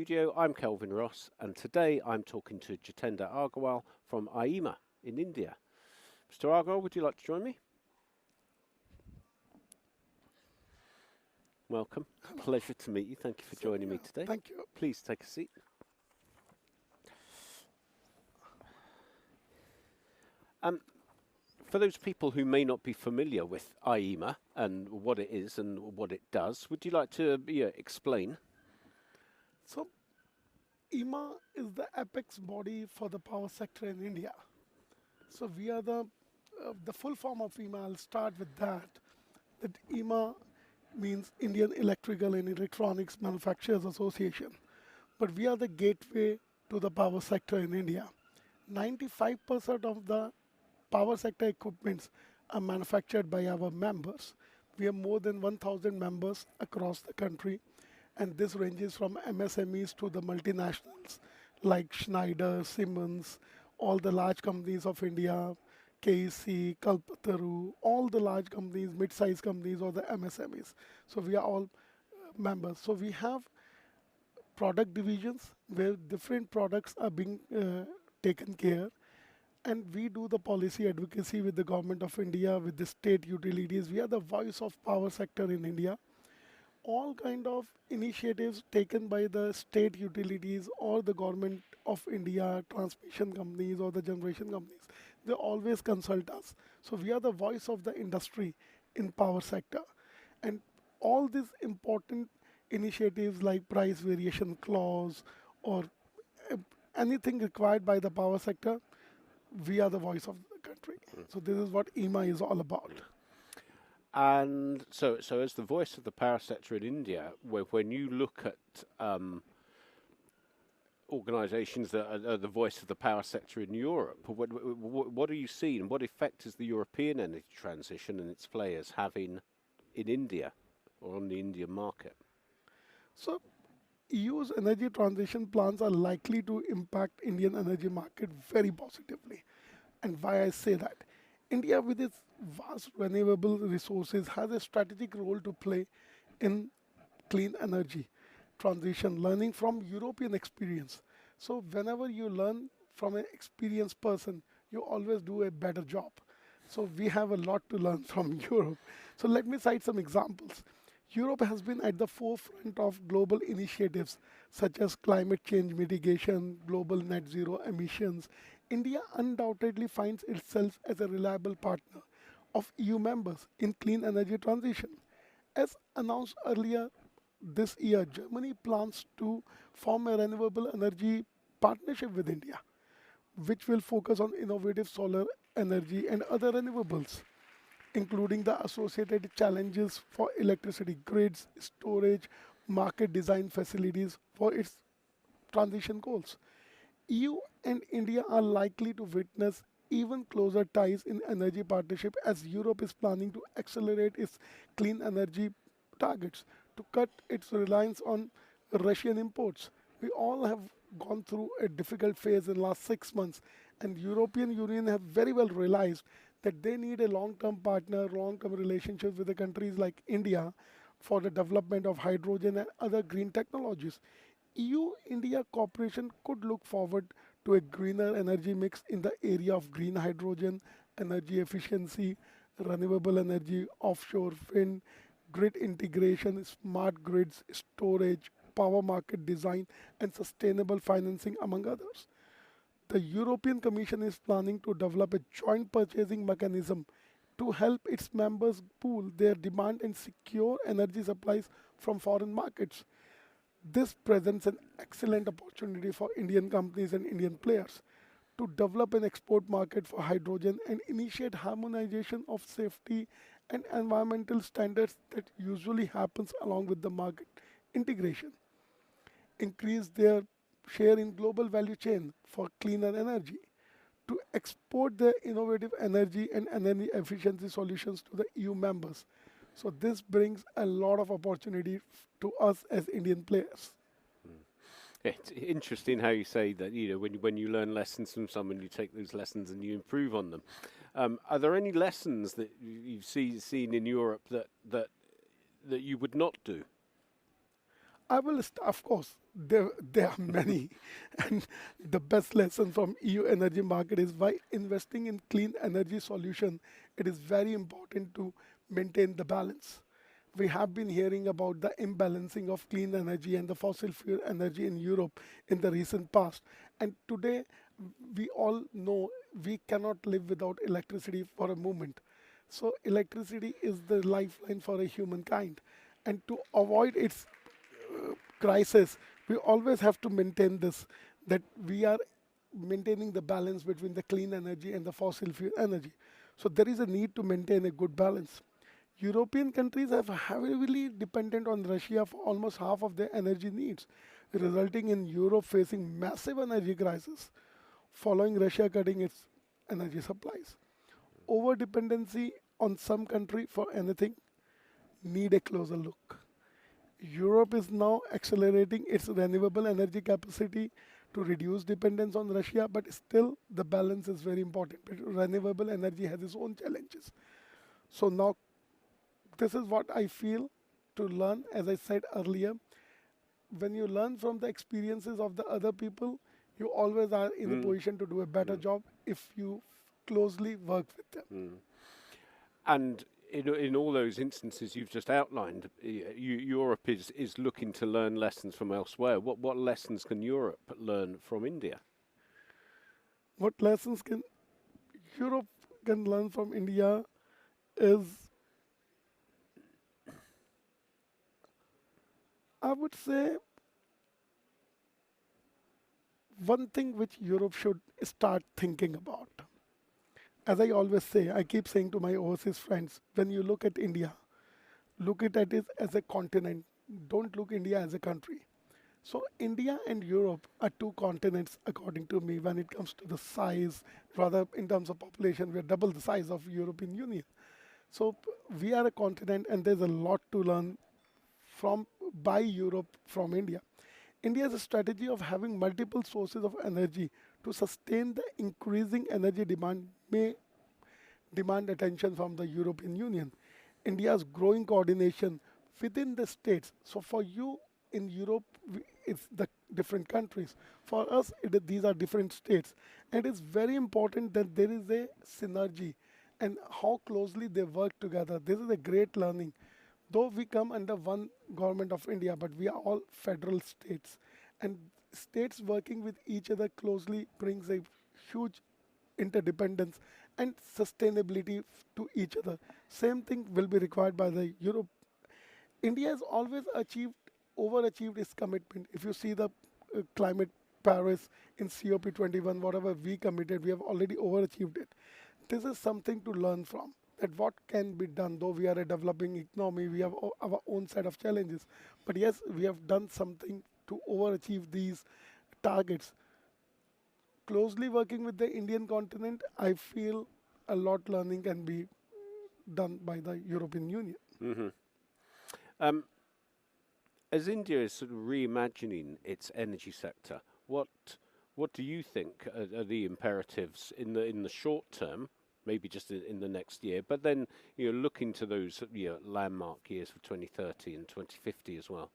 studio. I'm Kelvin Ross, and today I'm talking to Jitendra Agarwal from IEEMA in India. Mr. Agarwal, would you like to join me? Welcome. Pleasure to meet you. Thank you for joining me today. Thank you. Please take a seat. For those people who may not be familiar with IEEMA and what it is and what it does, would you like to explain? So, IEEMA is the apex body for the power sector in India. So we are the full form of IEEMA. I'll start with that. That IEEMA means Indian Electrical and Electronics Manufacturers Association. But we are the gateway to the power sector in India. 95% of the power sector equipments are manufactured by our members. We have more than 1,000 members across the country, and this ranges from MSMEs to the multinationals like Schneider, Siemens, all the large companies of India, KEC, Kalpataru, all the large companies, mid-sized companies, or the MSMEs. So we are all members. So we have product divisions where different products are being taken care, and we do the policy advocacy with the government of India, with the state utilities. We are the voice of power sector in India. All kind of initiatives taken by the state utilities or the government of India, transmission companies or the generation companies, they always consult us. So we are the voice of the industry in power sector. And all these important initiatives like price variation clause or anything required by the power sector, we are the voice of the country. So this is what IEEMA is all about. And so as the voice of the power sector in India, when you look at organisations that are the voice of the power sector in Europe, what are you seeing? What effect is the European energy transition and its players having in India or on the Indian market? So EU's energy transition plans are likely to impact Indian energy market very positively. And why I say that? India, with its vast renewable resources, has a strategic role to play in clean energy transition, learning from European experience. So whenever you learn from an experienced person, you always do a better job. So we have a lot to learn from Europe. So let me cite some examples. Europe has been at the forefront of global initiatives such as climate change mitigation, global net zero emissions. India undoubtedly finds itself as a reliable partner of EU members in clean energy transition. As announced earlier this year, Germany plans to form a renewable energy partnership with India, which will focus on innovative solar energy and other renewables, including the associated challenges for electricity grids, storage, market design facilities for its transition goals. EU and India are likely to witness even closer ties in energy partnership as Europe is planning to accelerate its clean energy targets to cut its reliance on Russian imports. We all have gone through a difficult phase in the last 6 months, and European Union have very well realized that they need a long-term partner, long-term relationship with the countries like India for the development of hydrogen and other green technologies. EU-India cooperation could look forward to a greener energy mix in the area of green hydrogen, energy efficiency, renewable energy, offshore wind, grid integration, smart grids, storage, power market design, and sustainable financing, among others. The European Commission is planning to develop a joint purchasing mechanism to help its members pool their demand and secure energy supplies from foreign markets. This presents an excellent opportunity for Indian companies and Indian players to develop an export market for hydrogen and initiate harmonization of safety and environmental standards that usually happens along with the market integration. Increase their share in global value chain for cleaner energy, to export their innovative energy and energy efficiency solutions to the EU members. So this brings a lot of opportunity to us as Indian players. It's interesting how you say that, when you learn lessons from someone, you take those lessons and you improve on them. Are there any lessons that you've seen in Europe that you would not do? I will, of course, There are many, and the best lesson from EU energy market is why investing in clean energy solution, it is very important to maintain the balance. We have been hearing about the imbalancing of clean energy and the fossil fuel energy in Europe in the recent past. And today, we all know we cannot live without electricity for a moment. So electricity is the lifeline for a humankind. And to avoid its crisis, we always have to maintain this, that we are maintaining the balance between the clean energy and the fossil fuel energy. So there is a need to maintain a good balance. European countries have heavily dependent on Russia for almost half of their energy needs, resulting in Europe facing massive energy crisis following Russia cutting its energy supplies. Over dependency on some country for anything need a closer look. Europe is now accelerating its renewable energy capacity to reduce dependence on Russia, but still the balance is very important. But renewable energy has its own challenges. So now this is what I feel to learn. As I said earlier, when you learn from the experiences of the other people, you always are in a Mm, position to do a better mm, job if you closely work with them. mm. And in all those instances you've just outlined, Europe is looking to learn lessons from elsewhere. What lessons can Europe learn from India? What lessons can Europe can learn from India is, I would say, one thing which Europe should start thinking about. As I always say, I keep saying to my overseas friends, when you look at India, look at it as a continent. Don't look India as a country. So India and Europe are two continents, according to me, when it comes to the size. Rather, in terms of population, we are double the size of European Union. So we are a continent, and there's a lot to learn from by Europe from India. India's strategy of having multiple sources of energy to sustain the increasing energy demand may demand attention from the European Union. India's growing coordination within the states. So for you in Europe, it's the different countries. For us, these are different states. And it's very important that there is a synergy and how closely they work together. This is a great learning. Though we come under one government of India, but we are all federal states. And states working with each other closely brings a huge interdependence and sustainability to each other. Same thing will be required by the Europe. India has always overachieved its commitment. If you see the climate Paris in COP21, whatever we committed, we have already overachieved it. This is something to learn from. That what can be done, though we are a developing economy, we have our own set of challenges. But yes, we have done something to overachieve these targets. Closely working with the Indian continent, I feel a lot learning can be done by the European Union. Hmm. Um, as India is sort of reimagining its energy sector, what do you think are the imperatives in the short term? Maybe just in the next year, but then looking to those landmark years for 2030 and 2050 as well.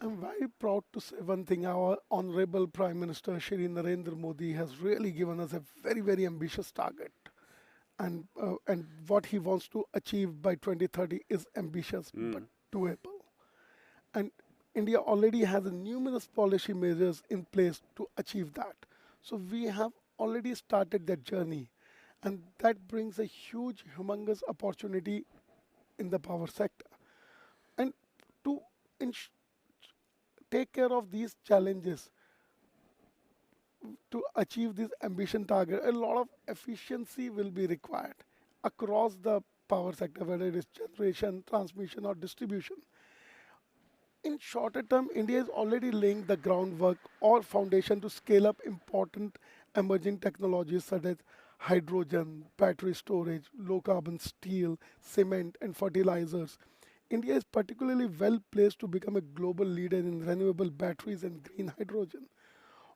I'm very proud to say one thing. Our Honorable Prime Minister Shri Narendra Modi has really given us a very, very ambitious target. And what he wants to achieve by 2030 is ambitious but Mm. doable. And India already has numerous policy measures in place to achieve that. So we have already started that journey, and that brings a huge, humongous opportunity in the power sector. And to ins- take care of these challenges, to achieve this ambition target, a lot of efficiency will be required across the power sector, whether it is generation, transmission, or distribution. In shorter term, India is already laying the groundwork or foundation to scale up important emerging technologies such as hydrogen, battery storage, low carbon steel, cement, and fertilizers. India is particularly well placed to become a global leader in renewable batteries and green hydrogen.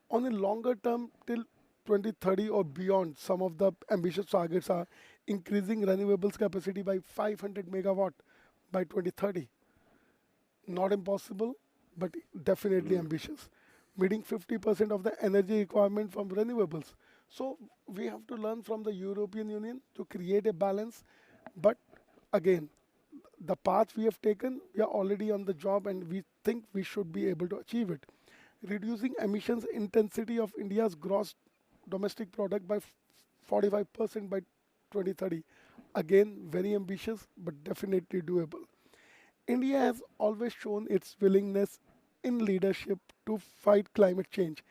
On a longer term, till 2030 or beyond, some of the ambitious targets are increasing renewables capacity by 500 megawatt by 2030. Not impossible, but definitely ambitious, meeting 50% of the energy requirement from renewables. So we have to learn from the European Union to create a balance. But again, the path we have taken, we are already on the job and we think we should be able to achieve it. Reducing emissions intensity of India's gross domestic product by 45% by 2030. Again, very ambitious, but definitely doable. India has always shown its willingness in leadership to fight climate change.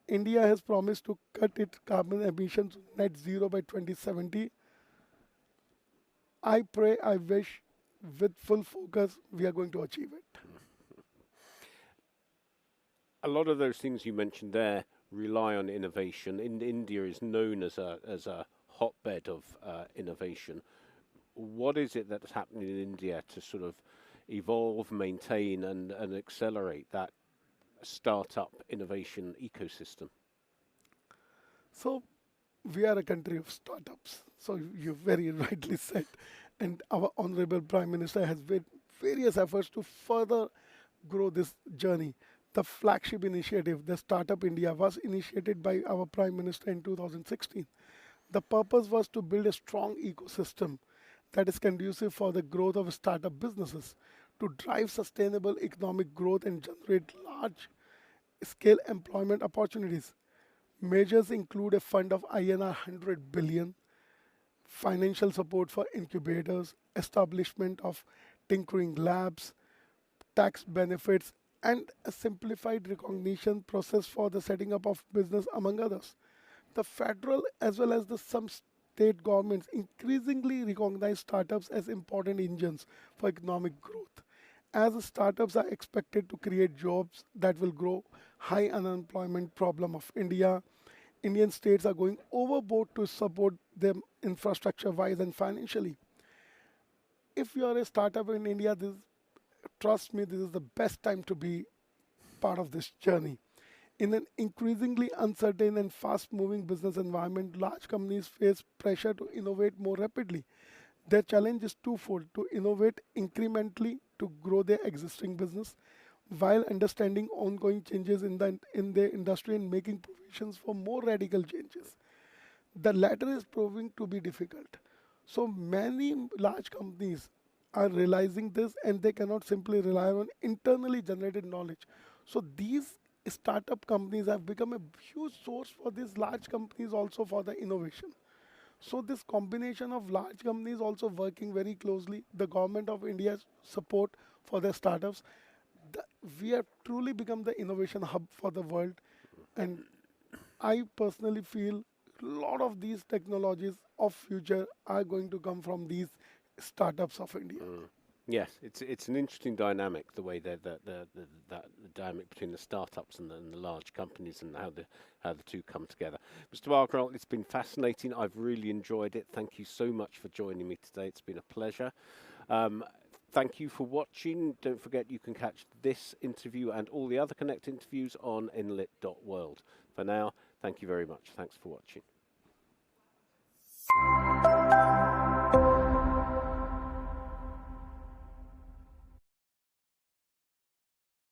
India has promised to cut its carbon emissions net zero by 2070. I pray, I wish, with full focus, we are going to achieve it. A lot of those things you mentioned there rely on innovation. India is known as a hotbed of innovation. What is it that's happening in India to sort of evolve, maintain, and accelerate that startup innovation ecosystem? So we are a country of startups. So you very rightly said. And our Honorable Prime Minister has made various efforts to further grow this journey. The flagship initiative, the Startup India, was initiated by our Prime Minister in 2016. The purpose was to build a strong ecosystem that is conducive for the growth of startup businesses, to drive sustainable economic growth and generate large scale employment opportunities. Measures include a fund of INR 100 billion, financial support for incubators, establishment of tinkering labs, tax benefits, and a simplified recognition process for the setting up of business, among others. The federal as well as the some state governments increasingly recognize startups as important engines for economic growth, as startups are expected to create jobs that will grow high unemployment problem of India. Indian states are going overboard to support them infrastructure wise and financially. If you are a startup in India, trust me, this is the best time to be part of this journey. In an increasingly uncertain and fast moving business environment, large companies face pressure to innovate more rapidly. Their challenge is twofold: to innovate incrementally to grow their existing business while understanding ongoing changes in their industry and making provisions for more radical changes. The latter is proving to be difficult. So many large companies are realizing this and they cannot simply rely on internally generated knowledge. So these startup companies have become a huge source for these large companies also for the innovation. So this combination of large companies also working very closely, the government of India's support for their startups, the, we have truly become the innovation hub for the world. And I personally feel a lot of these technologies of future are going to come from these startups of India. Yes, it's an interesting dynamic, the way that the dynamic between the startups and the large companies, and how the two come together. Mr. Agarwal, it's been fascinating. I've really enjoyed it. Thank you so much for joining me today. It's been a pleasure. Thank you for watching. Don't forget you can catch this interview and all the other Connect interviews on enlit.world. For now, thank you very much. Thanks for watching.